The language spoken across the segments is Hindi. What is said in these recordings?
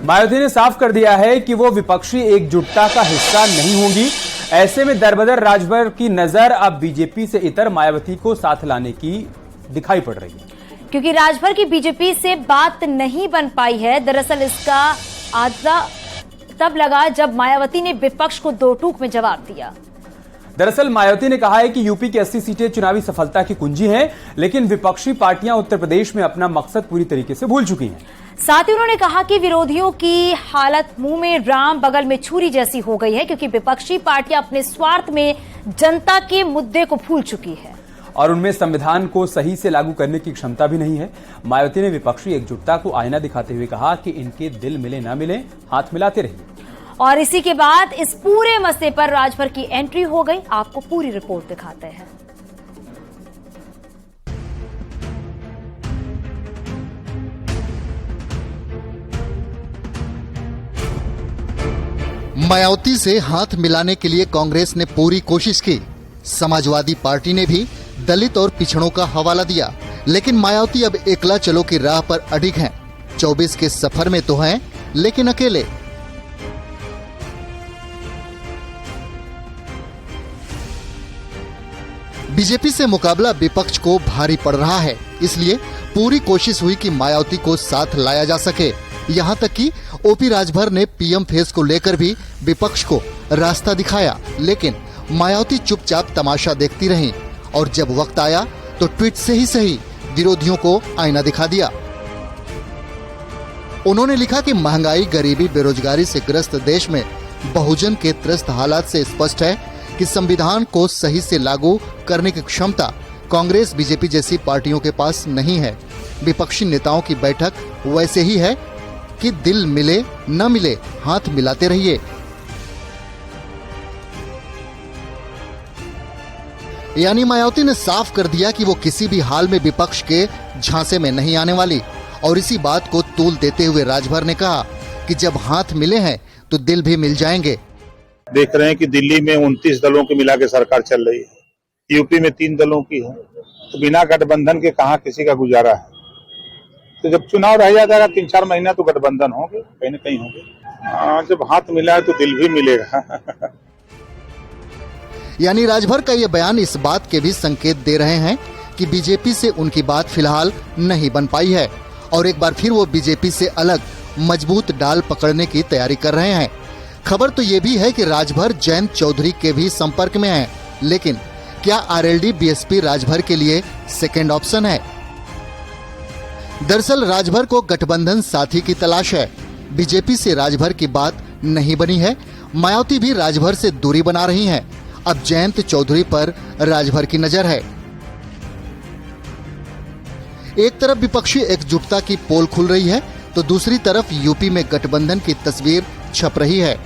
मायावती ने साफ कर दिया है कि वो विपक्षी एकजुटता का हिस्सा नहीं होंगी। ऐसे में दरबदर राजभर की नजर अब बीजेपी से इतर मायावती को साथ लाने की दिखाई पड़ रही है, क्योंकि राजभर की बीजेपी से बात नहीं बन पाई है। दरअसल इसका आधा तब लगा जब मायावती ने विपक्ष को दो टूक में जवाब दिया। दरअसल मायावती ने कहा है कि यूपी की 80 सीटें चुनावी सफलता की कुंजी हैं, लेकिन विपक्षी पार्टियां उत्तर प्रदेश में अपना मकसद पूरी तरीके से भूल चुकी हैं। साथ ही उन्होंने कहा कि विरोधियों की हालत मुंह में राम बगल में छुरी जैसी हो गई है, क्योंकि विपक्षी पार्टियां अपने स्वार्थ में जनता के मुद्दे को भूल चुकी है और उनमें संविधान को सही से लागू करने की क्षमता भी नहीं है। मायावती ने विपक्षी एकजुटता को आईना दिखाते हुए कहा कि इनके दिल मिले ना मिले, हाथ मिलाते रहिए। और इसी के बाद इस पूरे मसले पर राजभर की एंट्री हो गई। आपको पूरी रिपोर्ट दिखाते हैं। मायावती से हाथ मिलाने के लिए कांग्रेस ने पूरी कोशिश की। समाजवादी पार्टी ने भी दलित और पिछड़ों का हवाला दिया, लेकिन मायावती अब एकला चलो की राह पर अडिग हैं। 24 के सफर में तो हैं, लेकिन अकेले। बीजेपी से मुकाबला विपक्ष को भारी पड़ रहा है, इसलिए पूरी कोशिश हुई कि मायावती को साथ लाया जा सके। यहाँ तक कि ओपी राजभर ने पीएम फेस को लेकर भी विपक्ष को रास्ता दिखाया, लेकिन मायावती चुपचाप तमाशा देखती रहीं और जब वक्त आया तो ट्वीट से ही सही विरोधियों को आईना दिखा दिया। उन्होंने लिखा कि महंगाई, गरीबी, बेरोजगारी से ग्रस्त देश में बहुजन के त्रस्त हालात से स्पष्ट है कि संविधान को सही से लागू करने की क्षमता कांग्रेस, बीजेपी जैसी पार्टियों के पास नहीं है। विपक्षी नेताओं की बैठक वैसे ही है कि दिल मिले न मिले, हाथ मिलाते रहिए। यानी मायावती ने साफ कर दिया कि वो किसी भी हाल में विपक्ष के झांसे में नहीं आने वाली। और इसी बात को तूल देते हुए राजभर ने कहा कि जब हाथ मिले हैं तो दिल भी मिल जाएंगे। देख रहे हैं कि दिल्ली में 29 दलों की मिला के सरकार चल रही है, यूपी में 3 दलों की है, तो बिना गठबंधन के कहाँ किसी का गुजारा है। तो जब चुनाव रह जाएगा 3-4 महीना तो गठबंधन होंगे, कहीं न कहीं होंगे। जब हाथ मिला है तो दिल भी मिलेगा। यानी राजभर का ये बयान इस बात के भी संकेत दे रहे हैं कि बीजेपी से उनकी बात फिलहाल नहीं बन पाई है और एक बार फिर वो बीजेपी से अलग मजबूत डाल पकड़ने की तैयारी कर रहे हैं। खबर तो ये भी है कि राजभर जयंत चौधरी के भी संपर्क में हैं, लेकिन क्या आरएलडी बीएसपी राजभर के लिए सेकेंड ऑप्शन है? दरअसल राजभर को गठबंधन साथी की तलाश है। बीजेपी से राजभर की बात नहीं बनी है। मायावती भी राजभर से दूरी बना रही हैं। अब जयंत चौधरी पर राजभर की नजर है। एक तरफ विपक्षी एकजुटता की पोल खुल रही है तो दूसरी तरफ यूपी में गठबंधन की तस्वीर छप रही है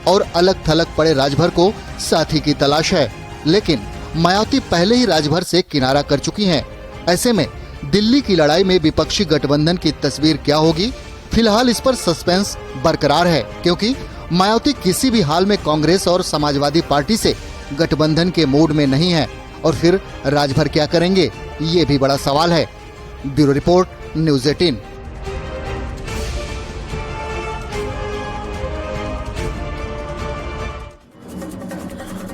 और अलग थलग पड़े राजभर को साथी की तलाश है। लेकिन मायावती पहले ही राजभर से किनारा कर चुकी हैं। ऐसे में दिल्ली की लड़ाई में विपक्षी गठबंधन की तस्वीर क्या होगी, फिलहाल इस पर सस्पेंस बरकरार है, क्योंकि मायावती किसी भी हाल में कांग्रेस और समाजवादी पार्टी से गठबंधन के मूड में नहीं है और फिर राजभर क्या करेंगे, ये भी बड़ा सवाल है। Bureau report, news 18।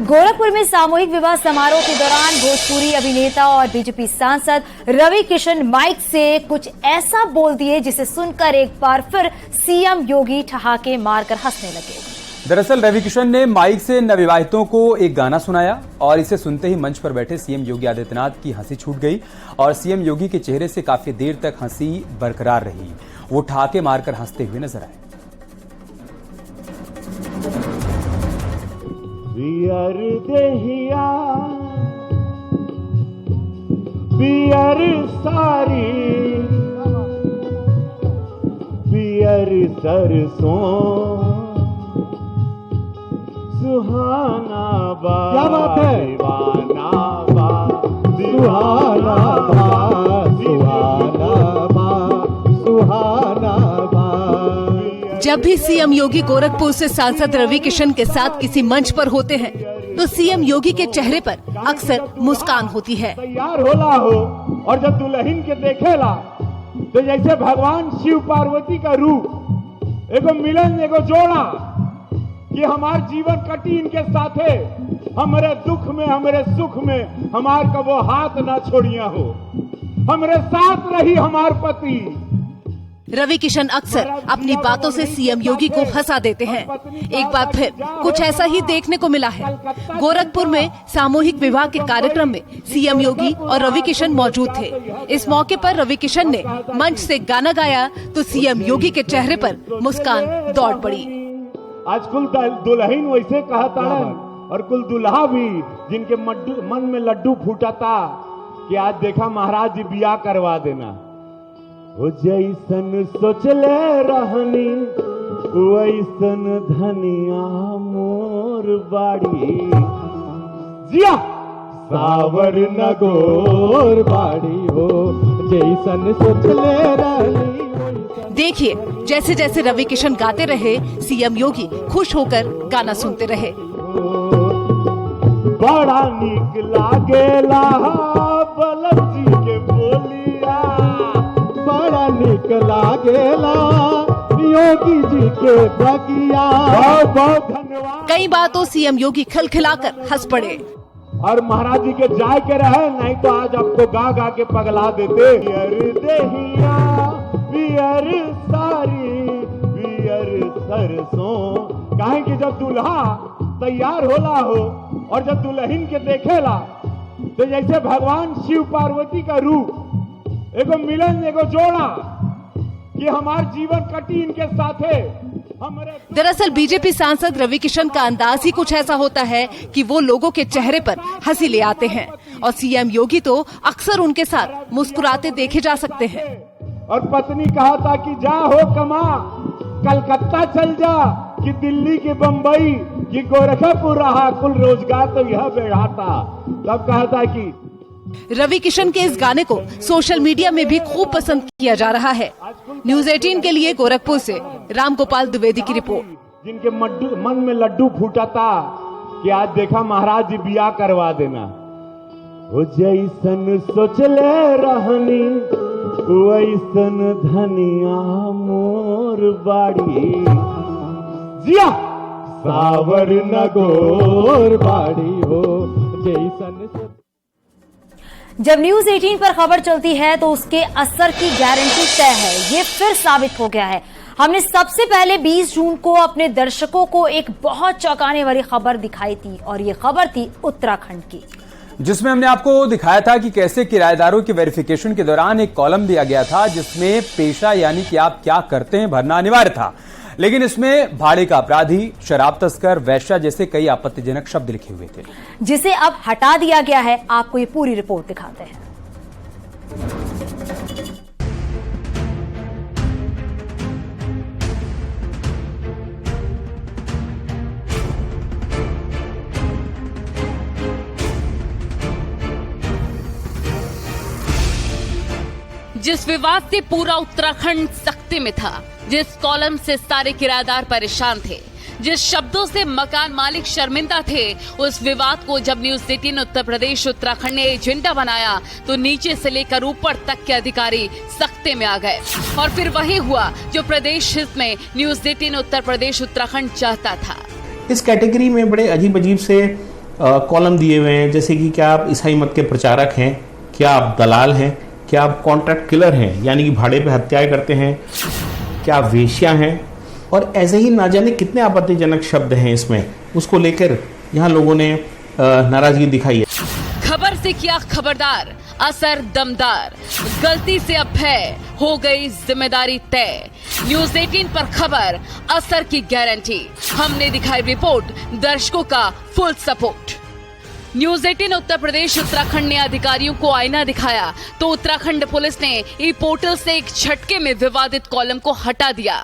गोरखपुर में सामूहिक विवाह समारोह के दौरान भोजपुरी अभिनेता और बीजेपी सांसद रवि किशन माइक से कुछ ऐसा बोल दिए जिसे सुनकर एक बार फिर सीएम योगी ठहाके मारकर हंसने लगे। दरअसल रवि किशन ने माइक से नवविवाहितों को एक गाना सुनाया और इसे सुनते ही मंच पर बैठे सीएम योगी आदित्यनाथ की हंसी छूट गई और सीएम योगी के चेहरे से काफी देर तक हंसी बरकरार रही। वो ठहाके मारकर हंसते हुए नजर आए। बियर देहिया बियर सारी बियर सरसों सुहाना बा, क्या बात है, दीवाना बा, सुहाना बा, सुहाना बा, सुहाना बा। जब भी सीएम योगी गोरखपुर से सांसद रवि किशन के साथ किसी मंच पर होते हैं तो सीएम योगी के चेहरे पर अक्सर मुस्कान होती है। तैयार होला हो और जब दुल्हन के देखेला तो जैसे भगवान शिव पार्वती का रूप एगो मिलन एगो जोड़ा कि हमार जीवन कटी इनके साथे, हमरे दुख में हमरे सुख में हमार का वो हाथ ना छोड़िया हो, हमरे साथ रही हमार पति। रवि किशन अक्सर अपनी बातों से सीएम योगी को हंसा देते हैं। एक बार फिर कुछ ऐसा ही देखने को मिला है। गोरखपुर में सामूहिक विवाह के कार्यक्रम में सीएम योगी और रवि किशन मौजूद थे। इस मौके पर रवि किशन ने मंच से गाना गाया तो सीएम योगी के चेहरे पर मुस्कान दौड़ पड़ी। आज कुल दुल्हन वैसे कहता है और कुल दुल्हा भी जिनके मन में लड्डू फूटा था कि आज देखा महाराज जी बियाह करवा देना। वो जैसन सोचले रहनी वैसन धनिया मोर बाड़ी, जिया सावर नगोर बाड़ी हो, जैसन सोचले रहनी। देखिए जैसे जैसे रवि किशन गाते रहे, सीएम योगी खुश होकर गाना सुनते रहे। बड़ा नीक लागेला बलम जी के बोलिया, बड़ा नीक लागेला योगी जी के बगिया। बहुत बहुत धन्यवाद। कई बातों सीएम योगी खिलखिलाकर हंस पड़े। और महाराज जी के जाए के रहे, नहीं तो आज आपको गा गा के पगला देते। बियर देहिया बियर सारी बियर सरसों, काहे कि जब दूल्हा तैयार होला हो और जब दुल्हन के देखेला तो जैसे भगवान शिव पार्वती का रूप, एगो मिलन एगो जोड़ा कि हमार जीवन कटी इनके साथे। दरअसल बीजेपी सांसद रवि किशन का अंदाज ही कुछ ऐसा होता है कि वो लोगों के चेहरे पर हंसी ले आते हैं और सीएम योगी तो अक्सर उनके साथ मुस्कुराते देखे जा सकते हैं। और पत्नी कहा था कि जा हो कमा, कलकत्ता चल जा कि दिल्ली की बंबई कि गोरखपुर रहा, कुल रोजगार तो यह बेढ़ाता। तब कहा था कि रवि किशन के इस गाने को सोशल मीडिया में भी खूब पसंद किया जा रहा है। न्यूज़ 18 के लिए गोरखपुर से रामगोपाल द्विवेदी की रिपोर्ट। जिनके मन में लड्डू फूटा था कि आज देखा महाराज जी बियाह करवा देना। वो जैसन सोचले रहनी वैसन धनिया मोर बाड़ी, जिया सावर नगोर बाड़ी हो, जैसन। जब न्यूज 18 पर खबर चलती है तो उसके असर की गारंटी तय है। ये फिर साबित हो गया है। हमने सबसे पहले 20 जून को अपने दर्शकों को एक बहुत चौंकाने वाली खबर दिखाई थी और ये खबर थी उत्तराखंड की, जिसमें हमने आपको दिखाया था कि कैसे किराएदारों की वेरिफिकेशन के दौरान एक कॉलम दिया गया था जिसमें पेशा यानी कि आप क्या करते हैं भरना अनिवार्य था, लेकिन इसमें भाड़े का अपराधी, शराब तस्कर, वैश्या जैसे कई आपत्तिजनक शब्द लिखे हुए थे, जिसे अब हटा दिया गया है। आपको ये पूरी रिपोर्ट दिखाते हैं। जिस विवाद से पूरा उत्तराखंड सख्ते में था, जिस कॉलम से सारे किराएदार परेशान थे, जिस शब्दों से मकान मालिक शर्मिंदा थे, उस विवाद को जब न्यूज 18 उत्तर प्रदेश उत्तराखंड ने एजेंडा बनाया तो नीचे से लेकर ऊपर तक के अधिकारी सख्ते में आ गए। और फिर वही हुआ जो प्रदेश हित में न्यूज 18 उत्तर प्रदेश उत्तराखंड चाहता था। इस कैटेगरी में बड़े अजीब अजीब से कॉलम दिए हुए हैं, जैसे कि क्या आप ईसाई मत के प्रचारक हैं, क्या आप दलाल हैं, क्या आप कॉन्ट्रैक्ट किलर हैं यानी कि भाड़े पे हत्याएं करते हैं, क्या आप वेश्या हैं, और ऐसे ही ना जाने कितने आपत्तिजनक शब्द हैं इसमें। उसको लेकर यहाँ लोगों ने नाराजगी दिखाई है। खबर से किया खबरदार, असर दमदार, गलती से अब है, हो गई जिम्मेदारी तय। न्यूज 18 पर खबर, असर की गारंटी। हमने दिखाई रिपोर्ट, दर्शकों का full support. News 18 Uttar Pradesh Uttarakhand ने अधिकारियों को आईना दिखाया तो उत्तराखंड पुलिस ने ई पोर्टल से एक झटके में विवादित कॉलम को हटा दिया,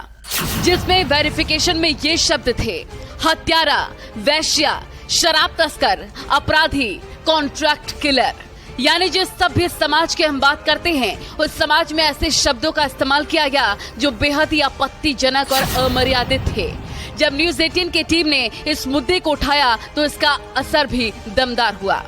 जिसमें वेरिफिकेशन में ये शब्द थे: हत्यारा, वैश्या, शराब तस्कर, अपराधी, कॉन्ट्रैक्ट किलर। यानी जिस सभ्य समाज की हम बात करते हैं, उस समाज में ऐसे शब्दों का इस्तेमाल किया गया जो बेहद ही आपत्तिजनक और अमर्यादित थे। जब न्यूज 18 की टीम ने इस मुद्दे को उठाया तो इसका असर भी दमदार हुआ।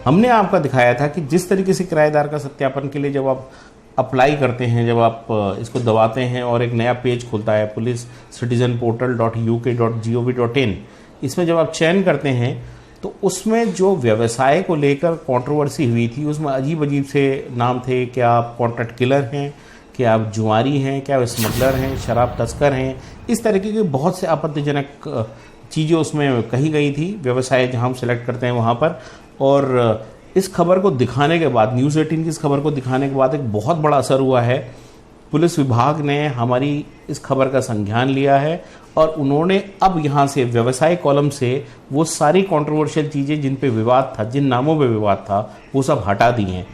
हमने आपको दिखाया था कि जिस तरीके से किराएदार का सत्यापन के लिए जब आप अप्लाई करते हैं, जब आप इसको दबाते हैं और एक नया पेज खुलता है पुलिस सिटीजन portal.uk.gov.in, इसमें जब आप चयन करते हैं तो उसमें जो व्यवसाय को लेकर कंट्रोवर्सी हुई थी उसमें अजीब अजीब से नाम थे। क्या आप कॉन्ट्रैक्ट किलर हैं, क्या आप जुआरी हैं, क्या आप स्मगलर हैं, शराब तस्कर हैं, इस तरीके के बहुत से आपत्तिजनक चीज़ें उसमें कही गई थी व्यवसाय जहां हम सिलेक्ट करते हैं वहां पर। और इस खबर को दिखाने के बाद, न्यूज़ 18 की इस खबर को दिखाने के बाद एक बहुत बड़ा असर हुआ है। पुलिस विभाग ने हमारी इस खबर का संज्ञान लिया है और उन्होंने अब यहाँ से व्यवसाय कॉलम से वो सारी कंट्रोवर्शियल चीज़ें जिन पे विवाद था, जिन नामों पे विवाद था, वो सब हटा दी हैं।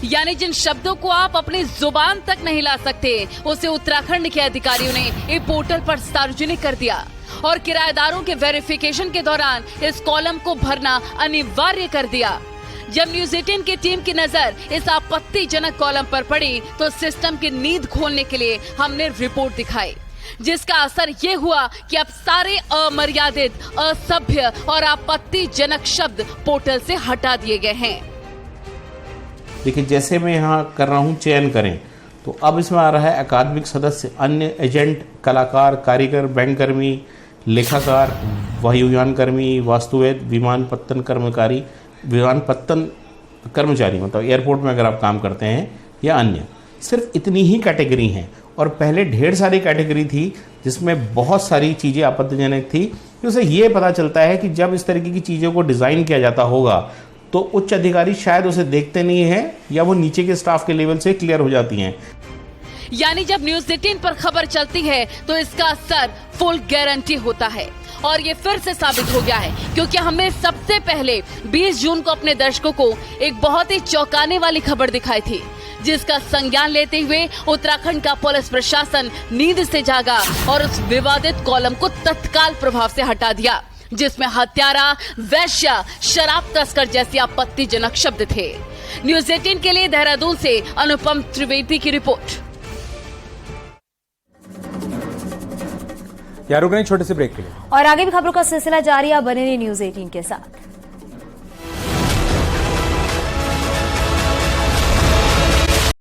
यानी जिन शब्दों को आप अपनी जुबान तक नहीं ला सकते, उसे उत्तराखंड के अधिकारियों ने एक पोर्टल पर सार्वजनिक कर दिया और किराएदारों के वेरिफिकेशन के दौरान इस कॉलम को भरना अनिवार्य कर दिया। जब न्यूज़ 18 की टीम की नजर इस आपत्तिजनक कॉलम पर पड़ी तो सिस्टम की नींद खोलने के लिए हमने रिपोर्ट दिखाई, जिसका असर ये हुआ कि अब सारे अमर्यादित, असभ्य और आपत्तिजनक शब्द पोर्टल से हटा दिए गए हैं। देखिए, जैसे मैं यहाँ कर रहा हूँ चयन करें, तो अब इसमें आ रहा है अकादमिक सदस्य, अन्य एजेंट, कलाकार, कारीगर, बैंककर्मी, लेखाकार, वायुयान कर्मी, वास्तुवेद, विमानपत्तन कर्मचारी, मतलब एयरपोर्ट में अगर आप काम करते हैं, या अन्य। सिर्फ इतनी ही कैटेगरी हैं और पहले ढेर सारी कैटेगरी थी जिसमें बहुत सारी चीज़ें आपत्तिजनक थी। उससे ये पता चलता है कि जब इस तरीके की चीज़ों को डिज़ाइन किया जाता होगा तो उच्च अधिकारी शायद उसे देखते नहीं हैं या वो नीचे के स्टाफ के लेवल से क्लियर हो जाती हैं। यानी जब न्यूज़ 18 पर खबर चलती है तो इसका असर फुल गारंटी होता है और ये फिर से साबित हो गया है, क्योंकि हमने सबसे पहले 20 जून को अपने दर्शकों को एक बहुत ही चौंकाने वाली खबर दिखाई थी, जिसका संज्ञान लेते हुए उत्तराखंड का पुलिस प्रशासन नींद से जागा और उस विवादित कॉलम को तत्काल प्रभाव से हटा दिया, जिसमें हत्यारा, वैश्य, शराब तस्कर जैसी आपत्तिजनक शब्द थे। न्यूज़ 18 के लिए देहरादून से अनुपम त्रिवेदी की रिपोर्ट। यार रुक रहे हैं छोटे से ब्रेक के लिए और आगे भी खबरों का सिलसिला जारी है, बने रहिए न्यूज़ 18 के साथ।